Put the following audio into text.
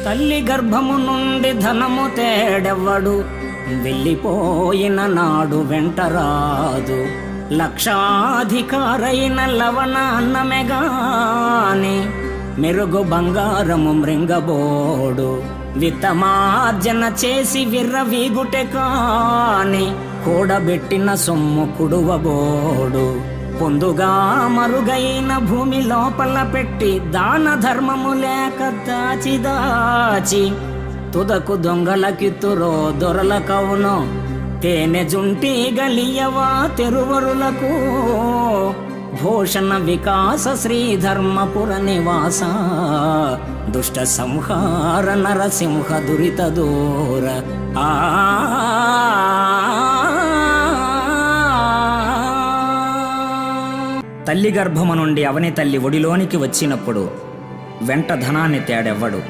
తల్లి గర్భము నుండి ధనము తేడెవ్వడు, వెళ్ళిపోయిన నాడు వెంటరాదు. లక్షాధికారైన లవణ అన్నమెగాని, మెరుగు బంగారము మృంగబోడు. విత్తమార్జన చేసి విర్రవీగుటె కాని, కూడబెట్టిన సొమ్ము కుడువబోడు. పొందుగా మరుగైన భూమి లోపల పెట్టి, దాన ధర్మము లేక దాచి దాచి, తుదకు దొంగలకిత్తురో దొరల కవును. తేనె జుంటి గలియవా తెరువరులకు, భూషణ వికాస శ్రీధర్మపుర నివాస. దుష్ట సంహార నరసింహ దురిత దూర. తల్లి గర్భము నుండి అవని తల్లి ఒడిలోనికి వచ్చినప్పుడు వెంట ధనాన్ని తేడెవ్వడు.